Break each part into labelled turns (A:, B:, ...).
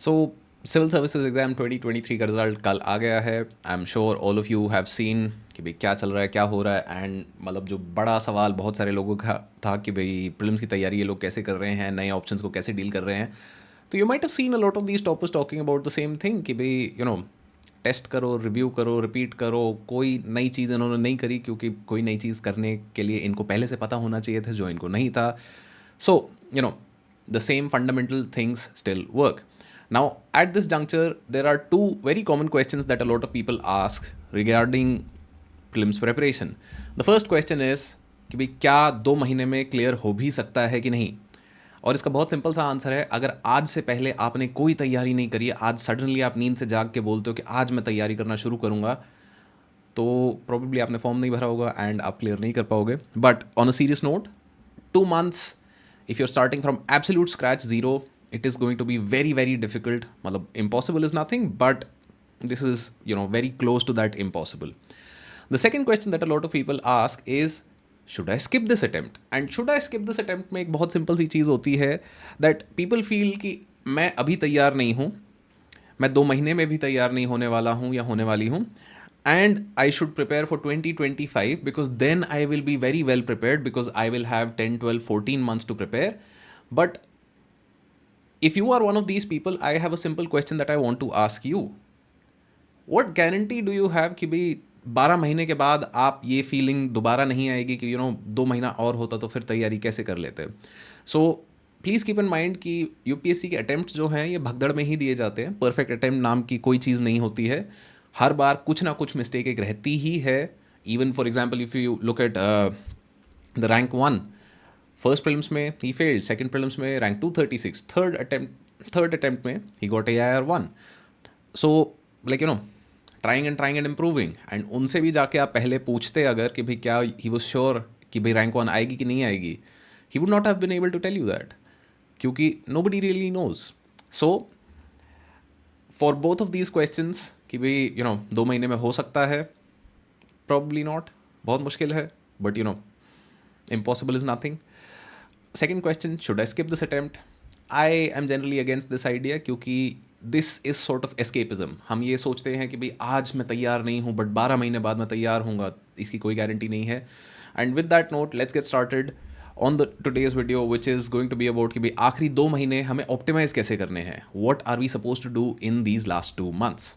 A: So civil services exam 2023 का result कल आ गया है। I am sure all of you have seen कि भाई क्या चल रहा है, क्या हो रहा है। एंड मतलब जो बड़ा सवाल बहुत सारे लोगों का था कि भाई प्रीलिम्स की तैयारी ये लोग कैसे कर रहे हैं, नए ऑप्शंस को कैसे डील कर रहे हैं। तो you might have seen a lot of these toppers talking about the same thing कि भाई टेस्ट करो, रिव्यू करो, रिपीट करो। कोई नई चीज़ इन्होंने नहीं करी क्योंकि कोई नई चीज़ करने के लिए इनको पहले से पता होना चाहिए था जो इनको नहीं था। So, the same fundamental things still work. Now, at this juncture, there are two very common questions that a lot of people ask regarding prelims preparation. The first question is कि भाई क्या 2 महीने में क्लियर हो भी सकता है कि नहीं। और इसका बहुत सिंपल सा आंसर है, अगर आज से पहले आपने कोई तैयारी नहीं करी है, आज सडनली आप नींद से जाग के बोलते हो कि आज मैं तैयारी करना शुरू करूँगा, तो प्रोबेबली आपने फॉर्म नहीं भरा होगा एंड आप क्लियर नहीं कर पाओगे। But on a serious note, 2 months, if you're starting from absolute scratch zero, it is going to be very very difficult. Matlab, impossible is nothing, but this is very close to that impossible. The second question that a lot of people ask is, should I skip this attempt? And should I skip this attempt में एक बहुत simple सी चीज़ होती है that people feel कि मैं अभी तैयार नहीं हूँ, मैं 2 महीने में भी तैयार नहीं होने वाला हूँ या होने वाली हूँ, and I should prepare for 2025 because then I will be very well prepared because I will have 10, 12, 14 months to prepare. But if you are one of these people, I have a simple question that I want to ask you. What guarantee do you have कि भाई 12 महीने के बाद आप ये feeling दोबारा नहीं आएगी कि 2 महीना और होता तो फिर तैयारी कैसे कर लेते। So please keep in mind कि यूपीएससी के अटैम्प्ट जो हैं ये भगदड़ में ही दिए जाते हैं। परफेक्ट अटैम्प्ट नाम की कोई चीज़ नहीं होती है। हर बार कुछ ना कुछ मिस्टेक एक रहती ही है। Even for example if you look at the rank 1, first prelims में ही फेल्ड, सेकंड प्रीलिम्स में रैंक 236, थर्ड अटैम्प्ट में he got AIR 1. So like trying and improving. And उनसे भी जाके आप पहले पूछते अगर कि भाई क्या ही वॉज श्योर कि भाई रैंक 1 आएगी कि नहीं आएगी, he would not have been able to tell you that, क्योंकि nobody really knows. So for both of these questions कि भाई 2 महीने में हो सकता है, probably not, बहुत मुश्किल है, but impossible is nothing. Second question, should I skip this attempt? I am generally against this idea क्योंकि this is sort of escapism. हम ये सोचते हैं कि भाई आज मैं तैयार नहीं हूँ बट 12 महीने बाद मैं तैयार हूँगा, इसकी कोई गारंटी नहीं है। And with that note let's get started on the today's video which is going to be about कि भाई आखिरी 2 महीने हमें ऑप्टिमाइज कैसे करने हैं। What are we suppose to do in these last 2 months?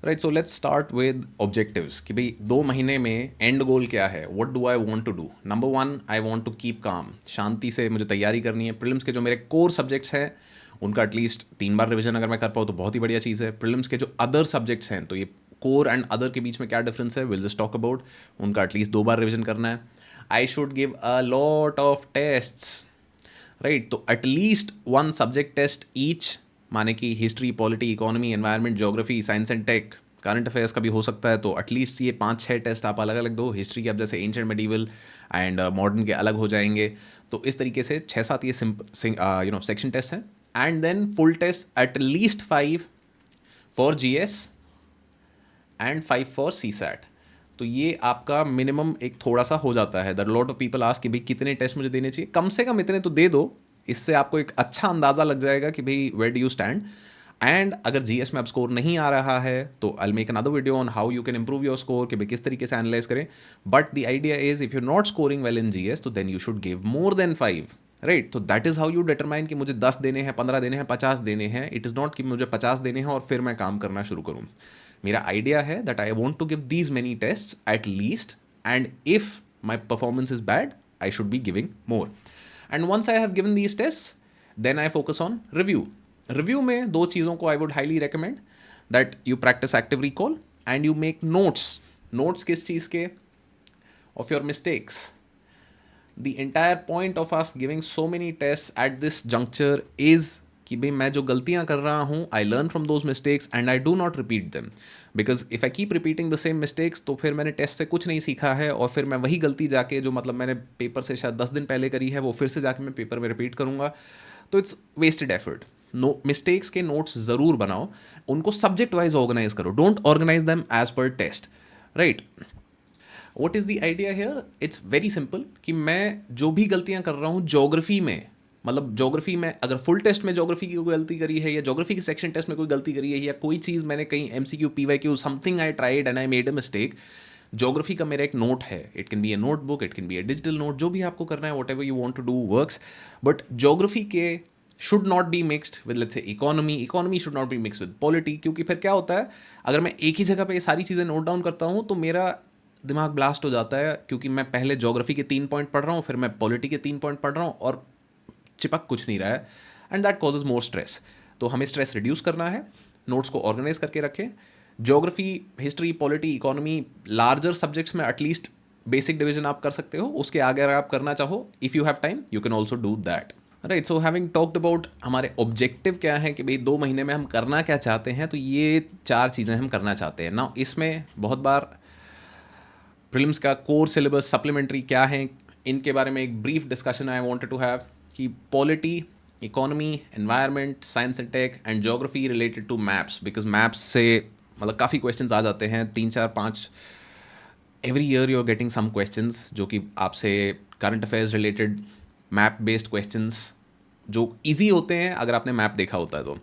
A: Right, so let's start with objectives कि भाई 2 महीने में एंड गोल क्या है। What do I want to do? Number 1, I want to keep काम, शांति से मुझे तैयारी करनी है। प्रीलिम्स के जो मेरे कोर सब्जेक्ट्स हैं उनका एटलीस्ट 3 बार रिवीजन अगर मैं कर पाऊँ तो बहुत ही बढ़िया चीज़ है। प्रीलिम्स के जो अदर सब्जेक्ट्स हैं, तो ये कोर एंड अदर के बीच में क्या डिफरेंस है, विल जस्ट टॉक अबाउट, उनका एटलीस्ट 2 बार रिवीजन करना है। I should give a lot of tests, right, तो एटलीस्ट 1 सब्जेक्ट टेस्ट ईच, माने कि history, polity, economy, environment, geography, science and tech, current affairs का भी हो सकता है, तो एटलीस्ट ये 5-6 टेस्ट आप अलग अलग दो। हिस्ट्री के अब जैसे एंशिएंट मेडिवल एंड मॉडर्न के अलग हो जाएंगे, तो इस तरीके से 6-7 ये सेक्शन टेस्ट हैं। And then full test at least 5 for GS and 5 for CSAT। तो ये आपका मिनिमम एक थोड़ा सा हो जाता है। That lot of people ask कि भाई कितने टेस्ट मुझे देने चाहिए, कम से कम इतने तो दे दो, इससे आपको एक अच्छा अंदाज़ा लग जाएगा कि भाई where do you stand. And अगर GS में अब स्कोर नहीं आ रहा है तो I make another video on how you can improve your score कि भाई किस तरीके से एनालाइज करें। But the idea is if you not scoring well in GS तो then you should give more than 5, right. तो that is how you determine कि मुझे 10 देने हैं, 15 देने हैं, 50 देने हैं। इट इज़ नॉट कि मुझे 50 देने हैं और फिर मैं काम करना शुरू करूँ। मेरा आइडिया है that I want to give these many test at least, and if my performance is bad I should be giving more. And once I have given these test then I focus on review. Review में 2 चीज़ों को I would highly recommend, that you practise active recall and you make notes. Notes किस चीज़ के? Of your mistakes. The entire point of us giving so many test at this juncture is कि भाई मैं जो गलतियां कर रहा हूँ, I learn from those mistakes and I do not repeat them, because if I keep repeating the same mistakes तो फिर मैंने टेस्ट से कुछ नहीं सीखा है और फिर मैं वही गलती जाके जो मतलब मैंने पेपर से शायद 10 दिन पहले करी है वो फिर से जाके मैं पेपर में रिपीट करूँगा, तो it's wasted effort. No, mistakes के नोट्स ज़रूर बनाओ, उनको सब्जेक्ट वाइज ऑर्गेनाइज करो, don't organise them as per test, right. What is the idea here? It's very simple कि मैं जो भी गलतियां कर रहा हूँ ज्योग्राफी में, मतलब ज्योग्राफी में अगर फुल टेस्ट में ज्योग्राफी की कोई गलती करी है या ज्योग्राफी के सेक्शन टेस्ट में कोई गलती करी है या कोई चीज़ मैंने कहीं MCQ PYQ something I tried and I made a mistake, geography का मेरा एक नोट है. It can be a notebook, it can be a digital note, जो भी आपको करना है, whatever you want to do works. But geography के should not be mixed with let's say economy should not be mixed with polity. क्योंकि फिर क्या होता है, अगर मैं एक ही जगह पे ये सारी चीज़ें नोट डाउन करता हूँ तो मेरा दिमाग ब्लास्ट हो जाता है, क्योंकि मैं पहले ज्योग्राफी के 3 पॉइंट पढ़ रहा हूँ, फिर मैं पॉलिटी के 3 पॉइंट पढ़ रहा हूँ और चिपक कुछ नहीं रहा है, and that causes more stress. तो हमें स्ट्रेस रिड्यूस करना है, नोट्स को ऑर्गेनाइज करके रखें. Geography, history, polity, economy, larger subjects में एटलीस्ट बेसिक डिवीजन आप कर सकते हो. उसके आगे अगर आप करना चाहो, if you have time, you can also do that. Right. So having talked about हमारे ऑब्जेक्टिव क्या है कि भाई 2 महीने में हम करना क्या चाहते हैं, तो ये 4 चीज़ें हम करना चाहते हैं ना. इसमें बहुत बार प्रीलिम्स का कोर सिलेबस, सप्लीमेंट्री क्या है, इनके बारे में एक brief discussion I wanted to have. कि polity, economy, environment, science and tech and geography related to maps, because maps से मतलब काफ़ी क्वेश्चंस आ जाते हैं, 3 4 5 every year you are getting some questions जो कि आपसे current affairs related map based questions जो इजी होते हैं अगर आपने मैप देखा होता है. तो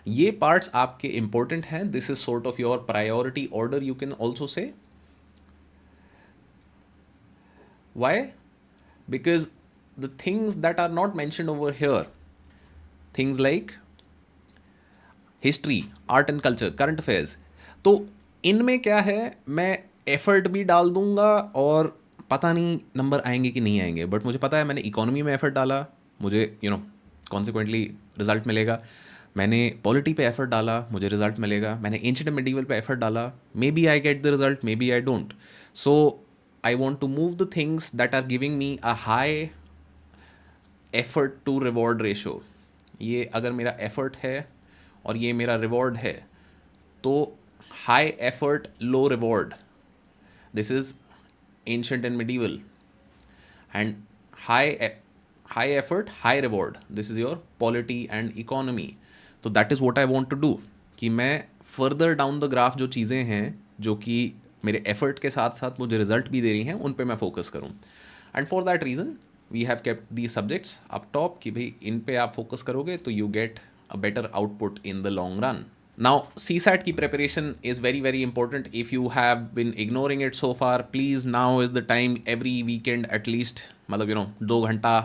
A: ये पार्ट्स आपके इंपॉर्टेंट हैं. This is sort of your priority order, you can also say. Why? Because the things that are not mentioned over here, things like history, art and culture, current affairs, तो इनमें क्या है, मैं effort भी डाल दूंगा और पता नहीं नंबर आएंगे कि नहीं आएंगे. बट मुझे पता है मैंने इकोनॉमी में एफर्ट डाला, मुझे कॉन्सिक्वेंटली रिजल्ट मिलेगा. मैंने पॉलिटी पे एफर्ट डाला, मुझे रिजल्ट मिलेगा. मैंने एंशिएंट एंड मिडीवल पे एफर्ट डाला, maybe I get the result, maybe I don't. So I want to move the things that are giving me a high effort to reward ratio. ये अगर मेरा effort है और ये मेरा reward है, तो high effort low reward, this is ancient and medieval. And high effort high reward, this is your polity and economy. तो that is what I want to do, कि मैं further down the graph जो चीज़ें हैं जो कि मेरे effort के साथ साथ मुझे रिजल्ट भी दे रही हैं, उन पे मैं फोकस करूं. And for that reason we have kept the subjects up top, कि भाई इन पे आप फोकस करोगे तो you get a better output in the long run. Now CSAT की preparation is very very important. If you have been ignoring it so far, please now is the time. Every weekend at least, मतलब 2 घंटा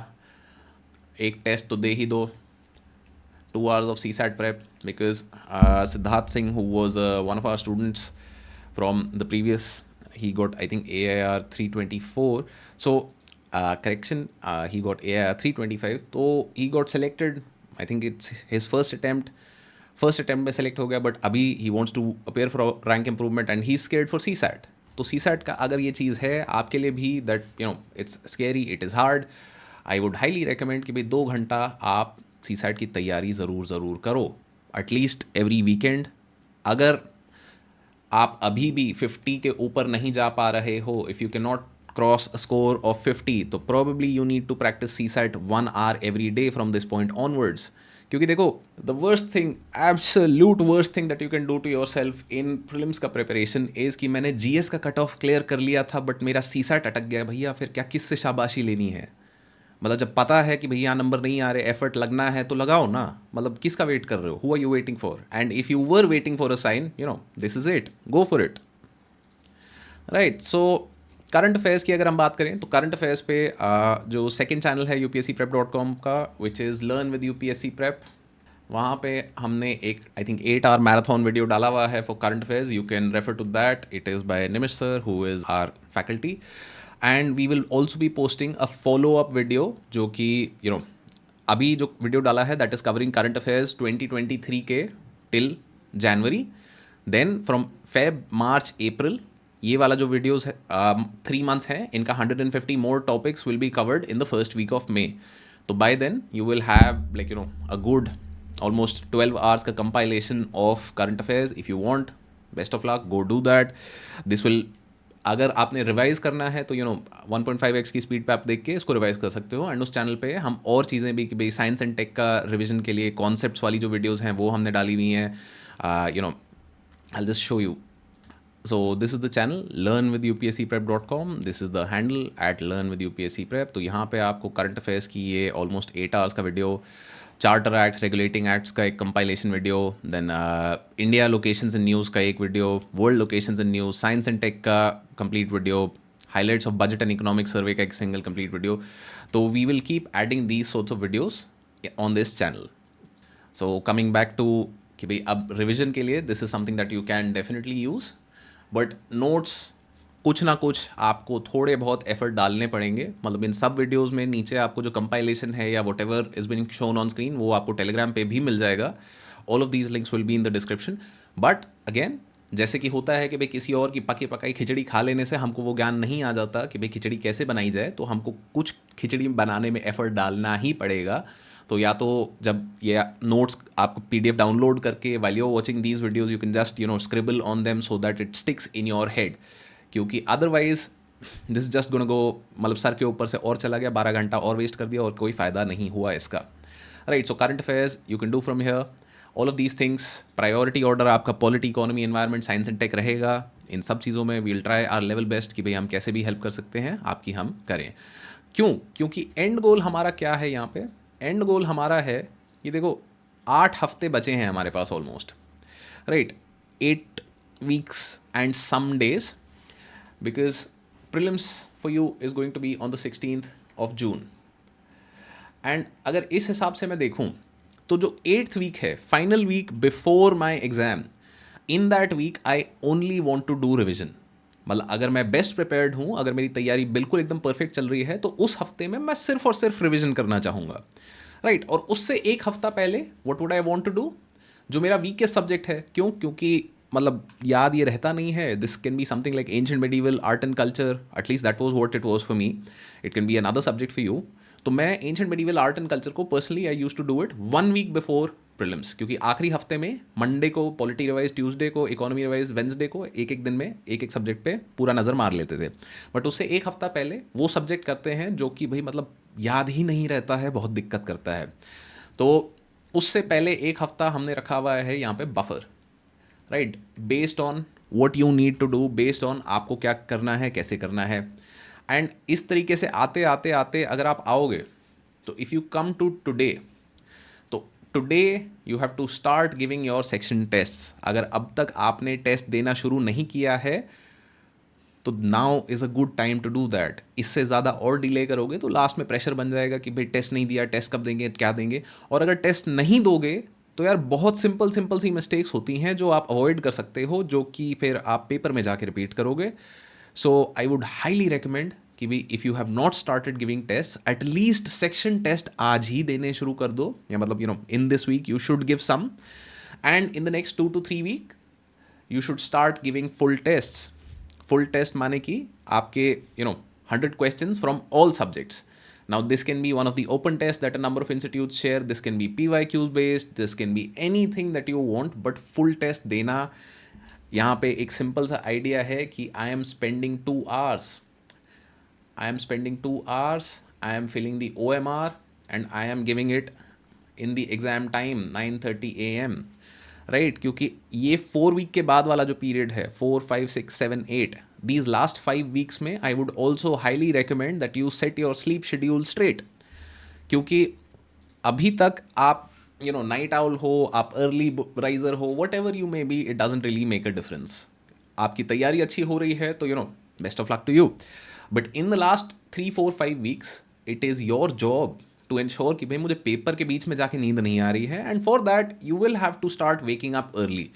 A: एक test तो दे ही दो. 2 hours of CSAT prep, because Siddharth Singh, who was one of our students from the previous, he got I think AIR 324. So correction, he got AIR 325. So he got selected. I think it's his first attempt में select हो गया. but अभी he wants to appear for rank improvement and he's scared for CSAT. तो CSAT का अगर ये चीज़ है आपके लिए भी, that it's scary, it is hard, I would highly recommend कि भाई 2 घंटा आप CSAT की तैयारी ज़रूर करो, एटलीस्ट एवरी वीकेंड. अगर आप अभी भी 50 के ऊपर नहीं जा पा रहे हो, if you can not cross a score of 50, तो probably you need to practise CSAT 1 hour every day from this point onwards. क्योंकि देखो, the worst thing, absolute worst thing that you can do to yourself in prelims का preparation is कि मैंने GS का cut off clear कर लिया था but मेरा CSAT अटक गया. भैया फिर क्या, किससे शाबाशी लेनी है? मतलब जब पता है कि भैया नंबर नहीं आ रहे, एफर्ट लगना है तो लगाओ ना. मतलब किसका वेट कर रहे हो? Who are you waiting for? And if you were waiting for a sign, this is it, go for it. Right. So current affairs की अगर हम बात करें तो करंट अफेयर्स पे जो सेकंड चैनल है upscprep.com का, which is learn with UPSC prep, वहाँ पे हमने एक I think 8 hour marathon video डाला हुआ है for current affairs. You can refer to that. It is by Nimish sir, who is our faculty. And we will also be posting a follow up video, जो कि अभी जो video डाला है that is covering current affairs 2023 के till January. Then from Feb, मार्च, अप्रैल, ये वाला जो वीडियोस है 3 months हैं, इनका 150 more topics will be covered in the first week of May. तो by then you will have a good almost 12 hours का compilation of current affairs. If you want, best of luck, go do that. This will, अगर आपने revise करना है तो 1.5x की speed पे आप देख के इसको रिवाइज कर सकते हो. एंड उस चैनल पे हम और चीज़ें भी, कि भाई साइंस एंड टेक का रिवीजन के लिए कॉन्सेप्ट्स वाली जो वीडियोस हैं वो हमने डाली हुई हैं. I just show you. So this is the channel learnwithupscprep.com. This is the handle at learnwithupscprep. तो यहाँ पे आपको करंट अफेयर्स की ये ऑलमोस्ट 8 आवर्स का video, charter act, regulating acts का एक compilation video, then India locations in news का एक video, world locations in news, science and tech का complete video, highlights of budget and economic survey का एक सिंगल कंप्लीट वीडियो. तो we will keep adding these sorts of videos on this channel. So coming back to कि भाई अब revision के लिए this is something that you can definitely use, but notes कुछ ना कुछ आपको थोड़े बहुत एफर्ट डालने पड़ेंगे. मतलब इन सब वीडियोस में नीचे आपको जो कंपाइलेशन है या what ever is being shown on screen वो आपको टेलीग्राम पे भी मिल जाएगा. All of these links will be in the description. But again, जैसे कि होता है कि भाई किसी और की पकी पकाई खिचड़ी खा लेने से हमको वो ज्ञान नहीं आ जाता कि भाई खिचड़ी कैसे बनाई जाए, तो हमको कुछ खिचड़ी बनाने में एफर्ट डालना ही पड़ेगा. तो या तो जब ये नोट्स आपको PDF डाउनलोड करके while you're watching these videos you can just scribble on them so that it sticks in your head, क्योंकि otherwise this is just gonna go, मतलब सर के ऊपर से और चला गया, 12 घंटा और वेस्ट कर दिया और कोई फ़ायदा नहीं हुआ इसका. Right. So current affairs you can do from here. All of these things, priority order आपका polity, economy, environment, science and tech रहेगा. इन सब चीज़ों में we'll try our level best कि भाई हम कैसे भी हेल्प कर सकते हैं आपकी, हम करें. क्यों? क्योंकि एंड गोल हमारा क्या है यहाँ पे? एंड गोल हमारा है कि देखो 8 हफ्ते बचे हैं हमारे पास almost, right, 8 weeks and some days, because prelims for you is going to be on the 16th of June. And अगर इस हिसाब से मैं देखूँ तो जो 8th वीक है, final week before my exam, in that week I only want to do revision. मतलब अगर मैं बेस्ट प्रिपेयर्ड हूँ, अगर मेरी तैयारी बिल्कुल एकदम परफेक्ट चल रही है, तो उस हफ्ते में मैं सिर्फ और सिर्फ रिवीजन करना चाहूँगा. राइट. और उससे एक हफ्ता पहले what would I want to do, जो मेरा वीकेस्ट सब्जेक्ट है. क्यों? क्योंकि मतलब याद ये रहता नहीं है. This can be something like ancient medieval art and culture, at least that was what it was for me. It can be another subject for you. तो मैं ancient medieval art and culture को personally I used to do it 1 week before prelims, क्योंकि आखिरी हफ्ते में Monday को polity revise, Tuesday को economy revise, Wednesday को एक एक दिन में एक एक सब्जेक्ट पे पूरा नज़र मार लेते थे. बट उससे एक हफ्ता पहले वो सब्जेक्ट करते हैं जो कि भाई मतलब याद ही नहीं रहता है, बहुत दिक्कत करता है. तो उससे पहले एक हफ्ता हमने रखा हुआ है यहाँ पे buffer, right, based on what you need to do, based on आपको क्या करना है, कैसे करना है. एंड इस तरीके से आते आते आते अगर आप आओगे तो if you come to today, तो today you have to start giving your section test. अगर अब तक आपने टेस्ट देना शुरू नहीं किया है तो now is a good time to do that. इससे ज़्यादा और डिले करोगे तो लास्ट में प्रेशर बन जाएगा कि भाई टेस्ट नहीं दिया, टेस्ट कब देंगे, क्या देंगे. और अगर टेस्ट नहीं दोगे तो यार बहुत सिंपल सिंपल सी मिस्टेक्स होती हैं जो आप अवॉइड कर सकते हो, जो कि फिर आप पेपर में जाके रिपीट करोगे. So I would highly recommend कि भाई if you have not started giving test, at least section test आज ही देने शुरू कर दो. या मतलब in this week you should give some, and in the next 2 to 3 week you should start giving full test. Full test माने कि आपके 100 questions from all subjects. Now this can be one of the open tests that a number of institutes share. This can be PYQs based. This can be anything that you want. But full test देना, यहाँ पे एक simple सा idea है कि I am spending 2 hours. I am spending 2 hours. I am filling the OMR and I am giving it in the exam time 9:30 AM. Right. क्योंकि ये 4 week के बाद वाला जो पीरियड है, 4, 5, 6, 7, 8, दीज लास्ट 5 वीक्स में I would also highly recommend that you set your sleep schedule straight. क्योंकि अभी तक आप नाइट आउल हो, आप अर्ली राइजर हो, whatever you may be, it doesn't really make a difference. आपकी तैयारी अच्छी हो रही है तो best of luck to you. But in the last 3, 4, 5 weeks it is your job to ensure कि भाई मुझे पेपर के बीच में जाके नींद नहीं आ रही है. And for that you will have to start waking up early.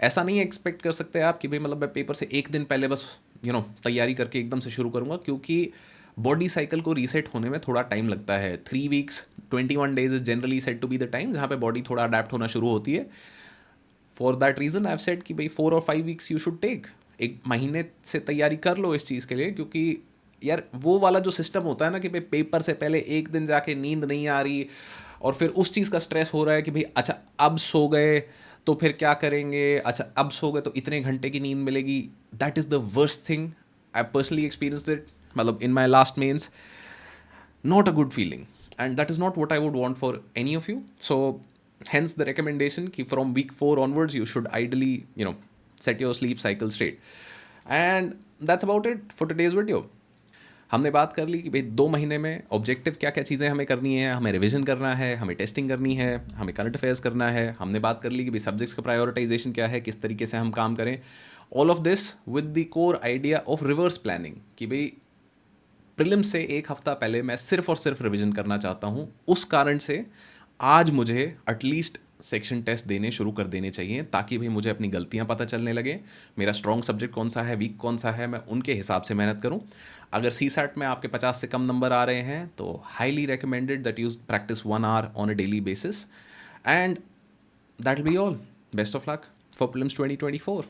A: ऐसा नहीं एक्सपेक्ट कर सकते आप कि भाई मतलब मैं पेपर से एक दिन पहले बस तैयारी करके एकदम से शुरू करूँगा, क्योंकि बॉडी साइकिल को रीसेट होने में थोड़ा टाइम लगता है. 3 weeks 21 days is generally set to be the time जहाँ पे बॉडी थोड़ा अडेप्ट होना शुरू होती है. For that reason I have said कि भाई 4 और 5 वीक्स यू शुड टेक. एक महीने से तैयारी कर लो इस चीज़ के लिए, क्योंकि यार वो वाला जो सिस्टम होता है ना कि भाई पेपर से पहले एक दिन जाके नींद नहीं आ रही और फिर उस चीज़ का स्ट्रेस हो रहा है कि भाई अच्छा अब सो गए तो फिर क्या करेंगे, अच्छा अब सो गए तो इतने घंटे की नींद मिलेगी. That is the worst thing. I personally experienced it, मतलब in my last mains. Not a good feeling and that is not what I would want for any of you. So hence the recommendation कि from week 4 onwards you should ideally set your sleep cycle straight. And that's about it for today's video. हमने बात कर ली कि भाई 2 महीने में objective क्या क्या चीज़ें हमें करनी है, हमें रिवीजन करना है, हमें टेस्टिंग करनी है, हमें करंट अफेयर्स करना है। हमने बात कर ली कि भाई सब्जेक्ट्स का प्रायोरिटाइजेशन क्या है, किस तरीके से हम काम करें। All of this with the core idea of reverse planning कि भाई प्रीलिम्स से एक हफ्ता पहले मैं सिर्फ और सिर्फ रिवीजन करना चाहता हूँ। उस कारण से आज मुझे एटलीस्ट सेक्शन टेस्ट देने शुरू कर देने चाहिए, ताकि भाई मुझे अपनी गलतियाँ पता चलने लगे, मेरा स्ट्रॉन्ग सब्जेक्ट कौन सा है, वीक कौन सा है, मैं उनके हिसाब से मेहनत करूँ। अगर सी सैट में आपके 50 से कम नंबर आ रहे हैं तो highly recommended that you practice 1 hour on a daily basis. And that will be all. Best of luck for prelims 2024।